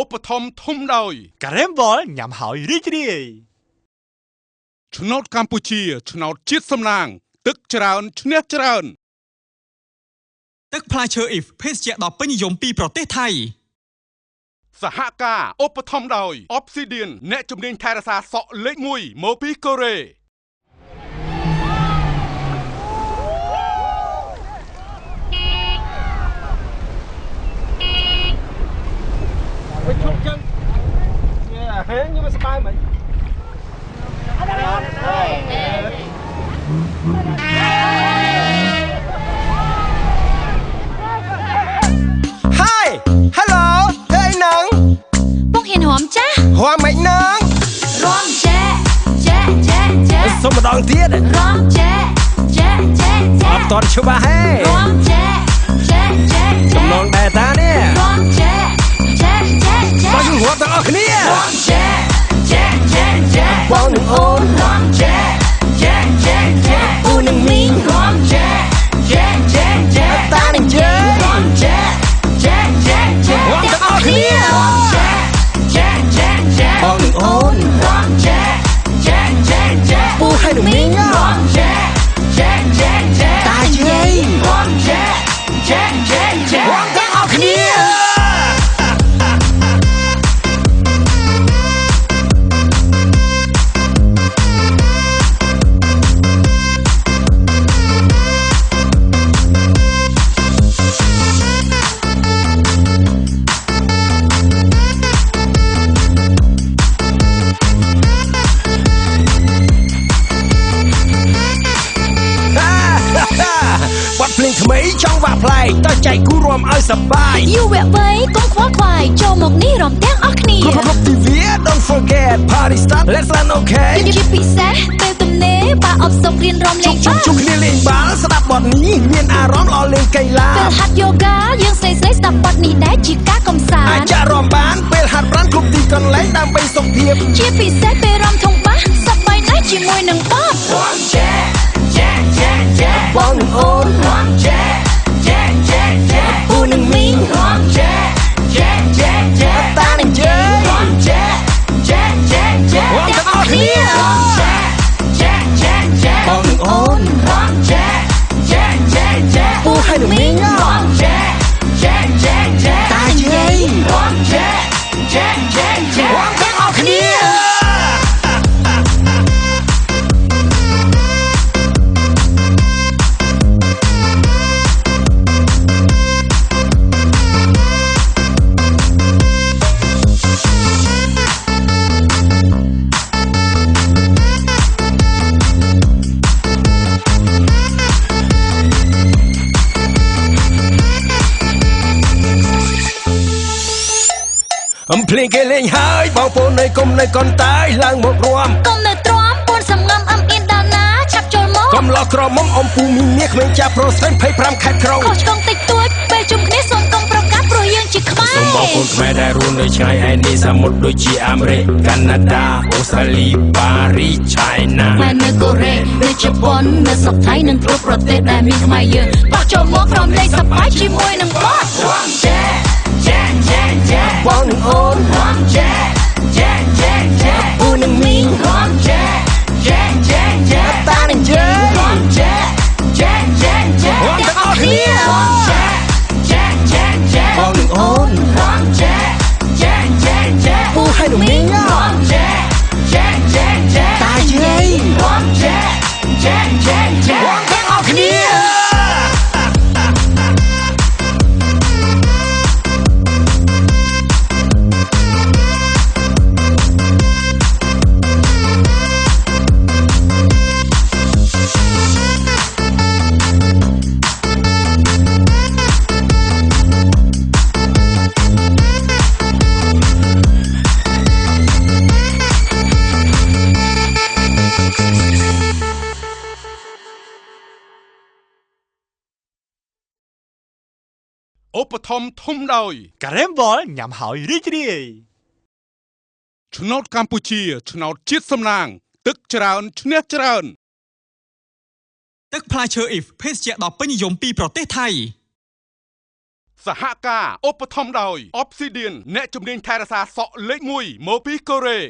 ឧបត្ថម្ភធំដោយការ៉េមបលញ៉ាំហើយរីករាយឆ្នោតកម្ពុជាឆ្នោតជាតិសំណាងទឹកច្រើនឈ្នះច្រើនទឹកផ្លែឈើអ៊ីវភេសជ្ជៈដ៏ពេញនិយមពីប្រទេសថៃសហការឧបត្ថម្ភដោយ Obsidian អ្នកជំនាញថែរក្សាសក់លេខ1មកពីកូរ៉េវិញឈប់ចឹងហេញមកស្បាយមិនHello เฮ้ยนังพวกเห็นหอมจ้ะหอมไหมนังร้องแจ๊ะแจ๊ะแจ๊ะแจ๊ะสมดองเตี้ยร้องแจ๊ะแจ๊ะแจ๊ะแจ๊ะตอนชุบะเฮ้ร้องแจ๊ะแจ๊ะแจ๊ะแจ๊ะน้องแต่ตาเนี่ยร้องแจ๊ะแจ๊ะแจ๊ะแจ๊ะมาอยู่หัวต้องออกเนี่ยร้องแจ๊ะแจ๊ะแจ๊ะแจ๊ะบอลหนึ่งโอนร้องแจ๊ะแจ๊ะแจ๊ะแจ๊ะปูหนึ่งมิงร้องแจ๊ะแจ๊ะแจ๊ะแจ๊ะตาหนึ่งเจ๊ร้องแจ๊ะแจ๊ะแจ๊ะแจ๊ะหัวต้องออกเนี่ยร้องแจ๊ะแจ๊ะแจ๊ะแจ๊ะบอลหนึ่งโอน ร้องแจ๊ะแจ๊ะแจ๊ะแจ๊ะปูให้หนึ่งมิงร้องแจ๊ะแจ๊ะแจ๊ะแจ๊ะตาเย้ร้องแจ๊ะแจ๊ะแจ๊ะแจ๊ะหัวต้องออกเนี่ยบทเพลงថ្មីចង់វាក់ប្លែកតើចែកគូរួមឲ្យសប្បាយយូរវគ្គវ័យកុំខ្វល់ខ្វាយចូលមកនេះរំទាំងអស់គ្នាគ្រប់ទិវា Don't forget party start let's run okay ជាពិសេសពេលទំនេរបើអបសុករៀនរំលេងជួបគ្នាលេងបាល់ស្ដាប់បទនេះមានអារម្មណ៍ល្អលេងកីឡាពេលហាត់យូហ្គាយើងស្រីៗស្ដាប់បទនេះដែរជាការកំសាន្តអាចរំបានពេលហាត់ប្រាណគ្រប់ទីកន្លែងដើម្បីសុខភាពជាពិសេសពេលរំធុងបាសសប្បាយណាស់ជាមួយនឹងបទបងចែចែចែចែបងនឹងអូនបងចែចែចែចែពូនឹងមីងបងចែចែចែចែតានឹងជើបងចែចែចែចែបងទាំងអស់គ្នាបងចែចែចែចែបងនឹងអូនបងចែចែចែចែពូឲ្យនឹងមីងបងចែចែចែចែតាយេបងចែចែចែចែបងទាំងអស់គ្នាភ្លេងគេលេងហើយបងប្អូននៅគុំនៅកូនតាយឡើងមករួមគុំនៅទ្រាំពួនសំងំអឹមអៀនដល់ណាឆាប់ចូលមកកុំឡោះក្រមុំអ៊ំពូមីមាសក្មេងចាស់ប្រុសស្រី25ខែក្រុងខុសឆ្គងតិចតួចពេលជុំគ្នាសូមកុំប្រកាសព្រោះយើងជាខ្មែរសូមបងប្អូនខ្មែរដែលរស់នៅឆ្ងាយឯនេះសមុទ្រដូចជាអាមេរិកកាណាដាអូស្ត្រាលីប៉ារីសឆៃណាហើយនៅកូរ៉េនៅជប៉ុននៅស្រុកថៃនិងគ្រប់ប្រទេសដែលមានខ្មែរយើងបោះចូលមកក្រុមលេងសប្បាយជាមួយនឹងបទចែចែចែចែបងនឹងអូនបងចែចែចែចែពូនឹងមីងបងចែចែចែចែតានឹងជើបងចែចែចែចែបងទាំងអស់គ្នាបងចែចែចែចែបងនឹងអូនបងចែចែចែចែពូឲ្យនឹងមីងបងចែចែចែចែតាយេបងចែចែចែចែបងទាំងអស់គ្នាឧបត្ថម្ភធំដោយការ៉េមបលញ៉ាំហើយរីករាយឆ្នោតកម្ពុជាឆ្នោតជាតិសំណាងទឹកច្រើនឈ្នះច្រើន ទឹកផ្លែឈើអ៊ីវភេសជ្ជៈដ៏ពេញនិយមពីប្រទេសថៃ សហការឧបត្ថម្ភដោយ Obsidian អ្នកជំនាញថែរក្សាសក់លេខ1មកពីកូរ៉េ